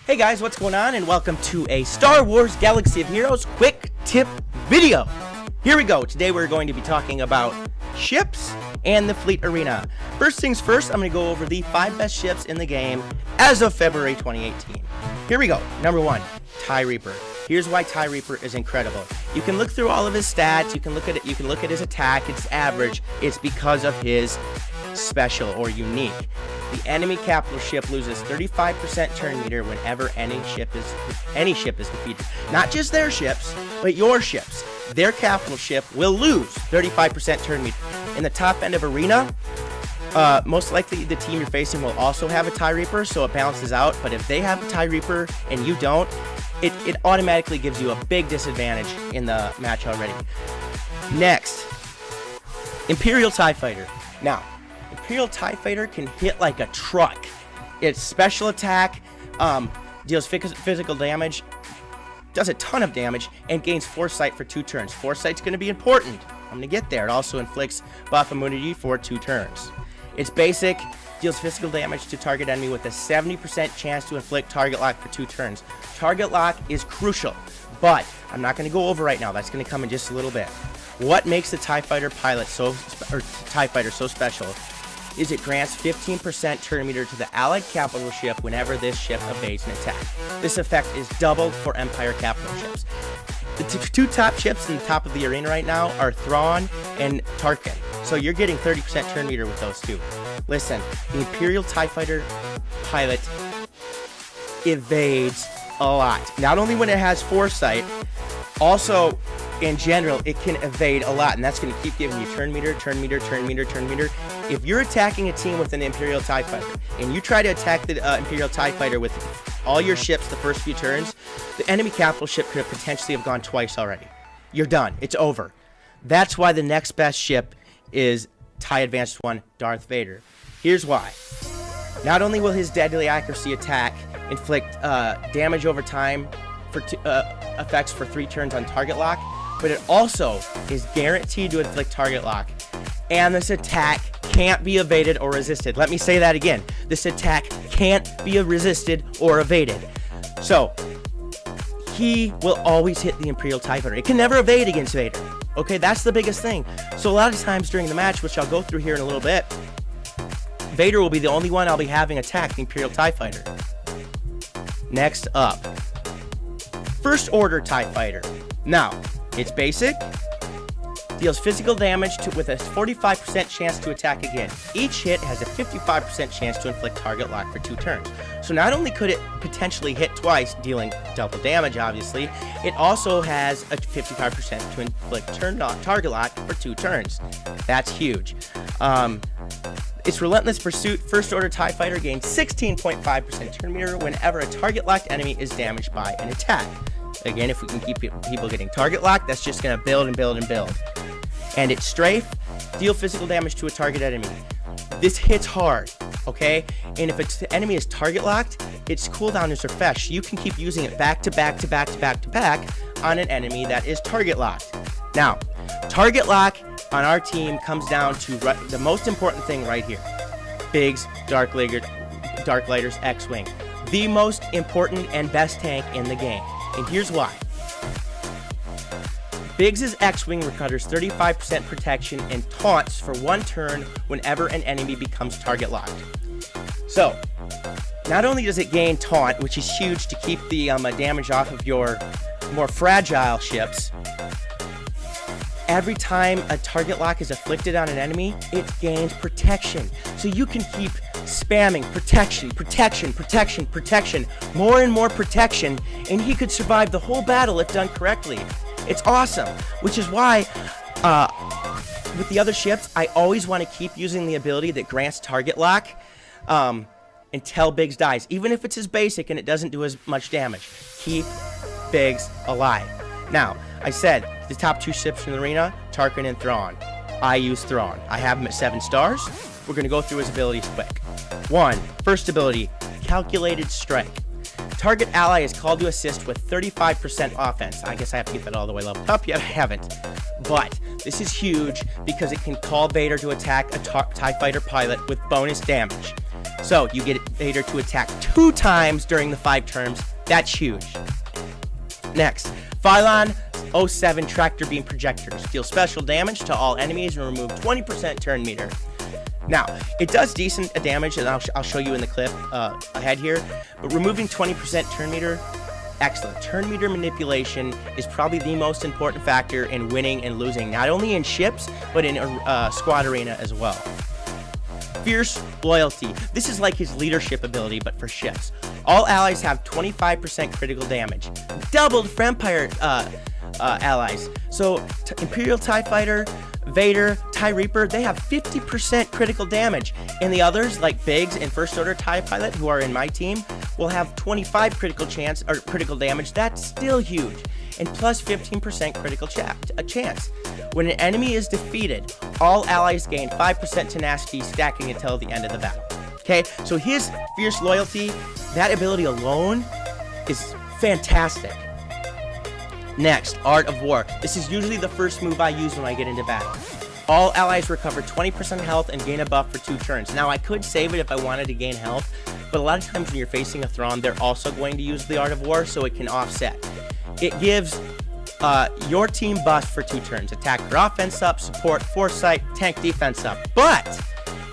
Hey guys, what's going on? And welcome to a Star Wars Galaxy of Heroes quick tip video. Here we go. Today we're going to be talking about ships and the fleet arena. First things first, I'm going to go over the 5 best ships in the game as of February 2018. Here we go. Number 1, TIE Reaper. Here's why TIE Reaper is incredible. You can look through all of his stats, you can look at it, you can look at his attack, its average. It's because of his special or unique. The enemy capital ship loses 35% turn meter whenever any ship is defeated. Not just their ships, but your ships. Their capital ship will lose 35% turn meter. In the top end of arena, most likely the team you're facing will also have a TIE Reaper, so it balances out. But if they have a TIE Reaper and you don't, it automatically gives you a big disadvantage in the match already. Next, Imperial TIE Fighter. Now, Imperial TIE Fighter can hit like a truck. Its special attack deals physical damage, does a ton of damage, and gains Foresight for 2 turns. Foresight's going to be important. I'm going to get there. It also inflicts buff immunity for 2 turns. It's basic, deals physical damage to target enemy with a 70% chance to inflict target lock for 2 turns. Target lock is crucial, but I'm not going to go over right now. That's going to come in just a little bit. What makes the TIE Fighter TIE Fighter so special is it grants 15% turn meter to the allied capital ship whenever this ship evades an attack. This effect is doubled for Empire capital ships. The 2 top ships in the top of the arena right now are Thrawn and Tarkin, so you're getting 30% turn meter with those 2. Listen, the Imperial TIE Fighter pilot evades a lot. Not only when it has Foresight, also in general, it can evade a lot, and that's going to keep giving you turn meter. If you're attacking a team with an Imperial TIE Fighter, and you try to attack the Imperial TIE Fighter with all your ships the first few turns, the enemy capital ship could have potentially have gone twice already. You're done. It's over. That's why the next best ship is TIE Advanced 1, Darth Vader. Here's why. Not only will his deadly accuracy attack inflict damage over time for effects for 3 turns on target lock, but it also is guaranteed to inflict target lock. And this attack can't be evaded or resisted. Let me say that again. This attack can't be resisted or evaded. So, he will always hit the Imperial TIE Fighter. It can never evade against Vader. Okay, that's the biggest thing. So a lot of times during the match, which I'll go through here in a little bit, Vader will be the only one I'll be having attack the Imperial TIE Fighter. Next up, First Order TIE Fighter. Now, it's basic, deals physical damage with a 45% chance to attack again. Each hit has a 55% chance to inflict target lock for 2 turns. So not only could it potentially hit twice, dealing double damage obviously, it also has a 55% to inflict target lock for 2 turns. That's huge. Its Relentless Pursuit First Order TIE Fighter gains 16.5% turn meter whenever a target locked enemy is damaged by an attack. Again, if we can keep people getting target locked, that's just going to build and build and build. And its Strafe, deal physical damage to a target enemy. This hits hard, okay? And if the enemy is target locked, its cooldown is refreshed. You can keep using it back to back on an enemy that is target locked. Now, target lock on our team comes down to the most important thing right here. Biggs, Dark Lighters, X-Wing. The most important and best tank in the game. And here's why. Biggs' X-Wing recovers 35% protection and taunts for 1 turn whenever an enemy becomes target locked. So, not only does it gain taunt, which is huge to keep the damage off of your more fragile ships, every time a target lock is afflicted on an enemy, it gains protection. So you can keep spamming protection, more and more protection, and he could survive the whole battle if done correctly. It's awesome, which is why with the other ships, I always want to keep using the ability that grants target lock until Biggs dies. Even if it's his basic and it doesn't do as much damage, keep Biggs alive. Now, I said the top 2 ships in the arena, Tarkin and Thrawn. I use Thrawn. I have him at 7 stars. We're going to go through his abilities quick. 1. First ability, Calculated Strike. Target ally is called to assist with 35% offense. I guess I have to get that all the way leveled up yet. I haven't. But this is huge because it can call Vader to attack a TIE Fighter pilot with bonus damage. So you get Vader to attack 2 times during the 5 turns. That's huge. Next, Phylon 07 Tractor Beam Projectors. Deal special damage to all enemies and remove 20% turn meter. Now, it does decent damage, and I'll show you in the clip ahead here, but removing 20% turn meter, excellent. Turn meter manipulation is probably the most important factor in winning and losing, not only in ships, but in squad arena as well. Fierce Loyalty. This is like his leadership ability, but for ships. All allies have 25% critical damage. Doubled for Empire allies. So, Imperial TIE Fighter, Vader, TIE Reaper, they have 50% critical damage. And the others, like Biggs and First Order TIE Pilot, who are in my team, will have 25 critical damage. That's still huge. And plus 15% critical chance. When an enemy is defeated, all allies gain 5% tenacity, stacking until the end of the battle. Okay, so his Fierce Loyalty, that ability alone is fantastic. Next, Art of War. This is usually the first move I use when I get into battle. All allies recover 20% health and gain a buff for 2 turns. Now, I could save it if I wanted to gain health, but a lot of times when you're facing a Thrawn, they're also going to use the Art of War, so it can offset. It gives your team buffs for 2 turns. Attacker offense up, support foresight, tank defense up. But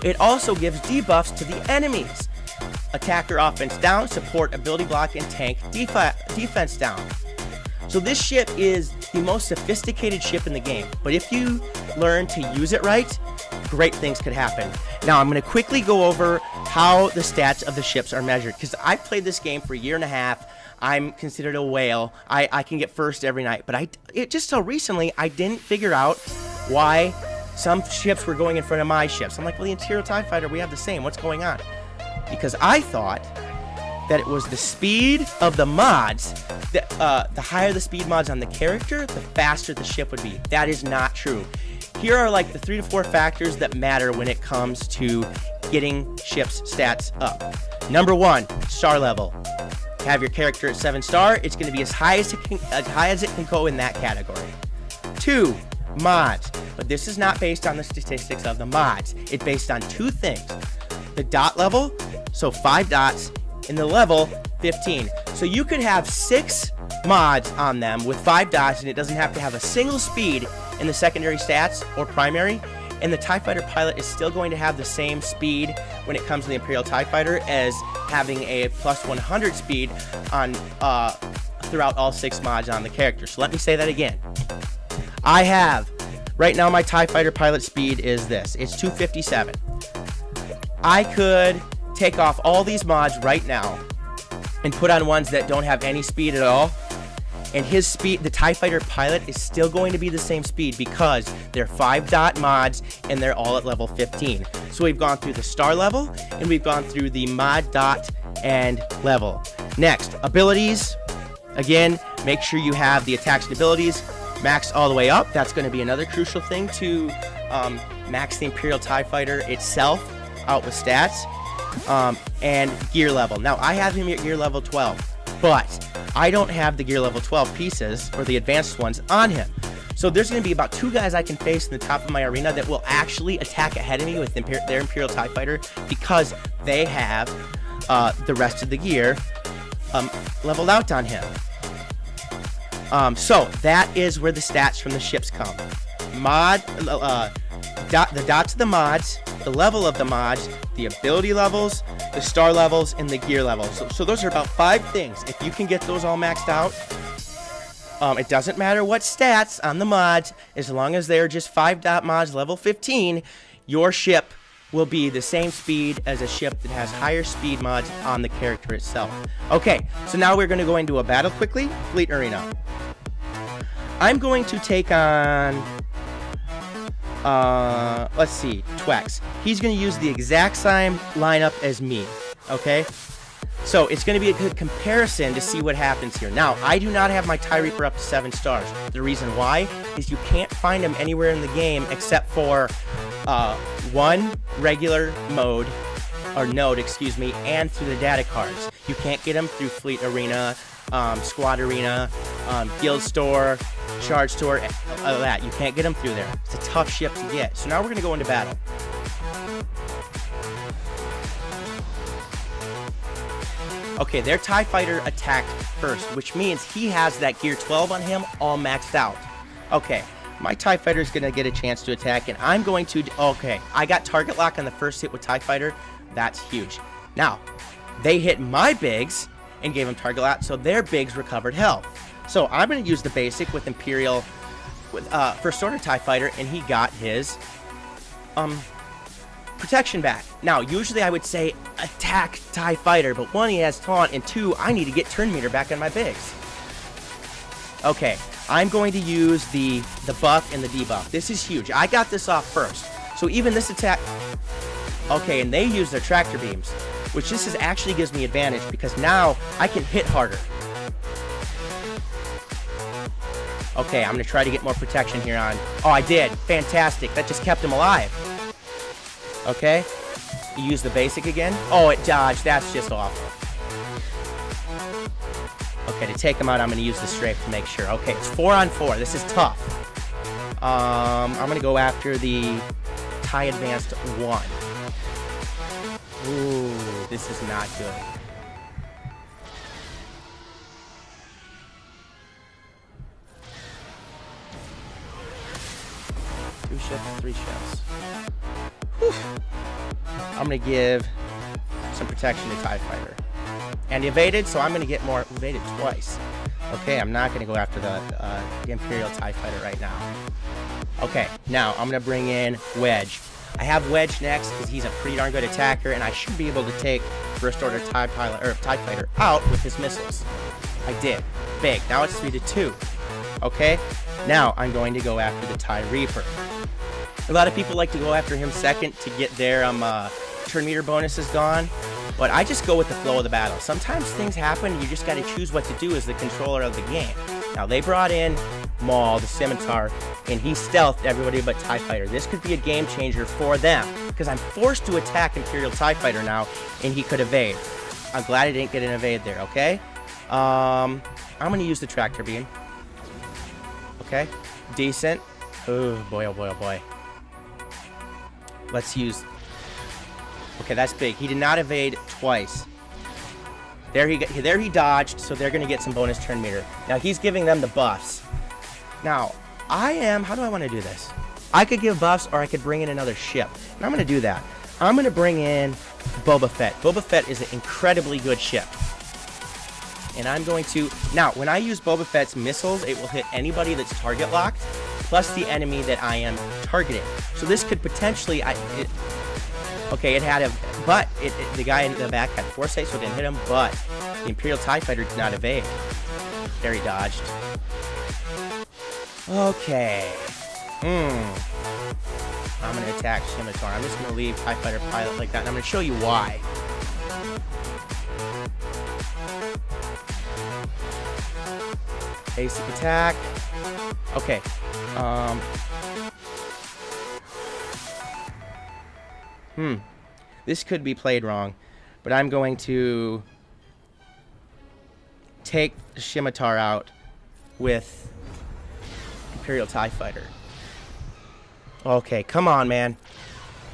it also gives debuffs to the enemies. Attacker offense down, support ability block, and tank defense down. So this ship is the most sophisticated ship in the game, but if you learn to use it right, great things could happen. Now I'm going to quickly go over how the stats of the ships are measured, because I've played this game for a year and a half. I'm considered a whale. I can get first every night, but just so recently I didn't figure out why some ships were going in front of my ships. I'm like, well, the Imperial TIE Fighter, we have the same. What's going on? Because I thought that it was the speed of the mods. The higher the speed mods on the character, the faster the ship would be. That is not true. Here are like the 3 to 4 factors that matter when it comes to getting ships stats up. Number 1, star level. Have your character at 7 star, it's going to be as high as it can go in that category. 2, mods. But this is not based on the statistics of the mods. It's based on 2 things. The dot level, so 5 dots, and the level, 15. So you could have 6 mods on them with 5 dots, and it doesn't have to have a single speed in the secondary stats or primary, and the TIE Fighter pilot is still going to have the same speed when it comes to the Imperial TIE Fighter as having a plus 100 speed on throughout all 6 mods on the character. So let me say that again. I have, right now my TIE Fighter pilot speed is this. It's 257. I could take off all these mods right now and put on ones that don't have any speed at all, and his speed, the TIE Fighter pilot, is still going to be the same speed because they're 5 dot mods and they're all at level 15. So we've gone through the star level and we've gone through the mod dot and level. Next, abilities. Again, make sure you have the attacks and abilities maxed all the way up. That's going to be another crucial thing to max the Imperial TIE Fighter itself out with stats. And gear level. Now, I have him at gear level 12, but I don't have the gear level 12 pieces, or the advanced ones, on him. So there's going to be about 2 guys I can face in the top of my arena that will actually attack ahead of me with their Imperial TIE Fighter because they have the rest of the gear leveled out on him. So that is where the stats from the ships come. The dots of the mods, the level of the mods, the ability levels, the star levels, and the gear levels. So those are about 5 things. If you can get those all maxed out, it doesn't matter what stats on the mods, as long as they're just 5 dot mods level 15, your ship will be the same speed as a ship that has higher speed mods on the character itself. Okay, so now we're going to go into a battle quickly. Fleet Arena. I'm going to take on... let's see, Twex. He's going to use the exact same lineup as me, okay? So it's going to be a good comparison to see what happens here. Now, I do not have my TIE Reaper up to 7 stars. The reason why is you can't find him anywhere in the game except for one regular mode, or node, excuse me, and through the data cards. You can't get him through Fleet Arena, Squad Arena, Guild Store, Charge Store, all that. You can't get them through there. It's a tough ship to get. So now we're going to go into battle. Okay, their TIE fighter attacked first, which means he has that gear 12 on him all maxed out. Okay, my TIE fighter is going to get a chance to attack, and I'm going to... Okay, I got target lock on the first hit with TIE fighter. That's huge. Now, they hit my bigs and gave them target lock, so their bigs recovered health. So I'm going to use the basic with Imperial, with First Order TIE fighter, and he got his protection back. Now, usually I would say attack TIE fighter, but one, he has taunt, and two, I need to get turn meter back on my bigs. Okay, I'm going to use the buff and the debuff. This is huge. I got this off first. So even this attack... Okay, and they use their tractor beams, which this is actually gives me advantage because now I can hit harder. Okay, I'm going to try to get more protection here on... Oh, I did. Fantastic. That just kept him alive. Okay. You use the basic again. Oh, it dodged. That's just awful. Okay, to take him out, I'm going to use the strafe to make sure. Okay, it's 4-on-4. This is tough. I'm going to go after the TIE Advanced 1. Ooh, this is not good. Two ships, three ships. Whew. I'm going to give some protection to TIE Fighter. And he evaded, so I'm going to get more. Evaded twice. Okay, I'm not going to go after the Imperial TIE Fighter right now. Okay, now I'm going to bring in Wedge. I have Wedge next because he's a pretty darn good attacker, and I should be able to take First Order TIE Fighter out with his missiles. I did. Big. Now it's 3-2. Okay, now I'm going to go after the TIE Reaper. A lot of people like to go after him second to get their turn meter bonuses gone, but I just go with the flow of the battle. Sometimes things happen, you just got to choose what to do as the controller of the game. Now they brought in Maul, the Scimitar, and he stealthed everybody but TIE Fighter. This could be a game changer for them, because I'm forced to attack Imperial TIE Fighter now, and he could evade. I'm glad I didn't get an evade there, okay? I'm going to use the Tractor Beam. Okay, decent. Oh boy, oh boy, oh boy. Let's use... Okay, that's big. He did not evade twice. There he dodged, so they're going to get some bonus turn meter. Now, he's giving them the buffs. Now, how do I want to do this? I could give buffs, or I could bring in another ship. And I'm going to do that. I'm going to bring in Boba Fett. Boba Fett is an incredibly good ship. And I'm going to... Now, when I use Boba Fett's missiles, it will hit anybody that's target locked, plus the enemy that I am targeting. So this could potentially... Okay, it had a... But the guy in the back had foresight, so it didn't hit him, but the Imperial TIE Fighter did not evade. There he dodged. Okay. I'm going to attack Scimitar. I'm just going to leave TIE Fighter Pilot like that, and I'm going to show you why. Basic attack. Okay. This could be played wrong, but I'm going to take the Scimitar out with Imperial TIE Fighter. Okay, come on, man.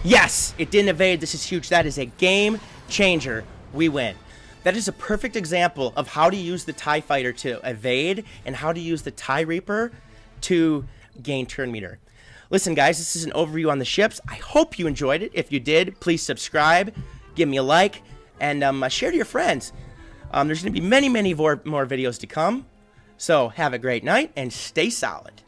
Yes! It didn't evade. This is huge. That is a game changer. We win. That is a perfect example of how to use the TIE Fighter to evade and how to use the TIE Reaper to gain turn meter. Listen, guys, this is an overview on the ships. I hope you enjoyed it. If you did, please subscribe, give me a like, and share to your friends. There's going to be many, many more videos to come. So have a great night and stay solid.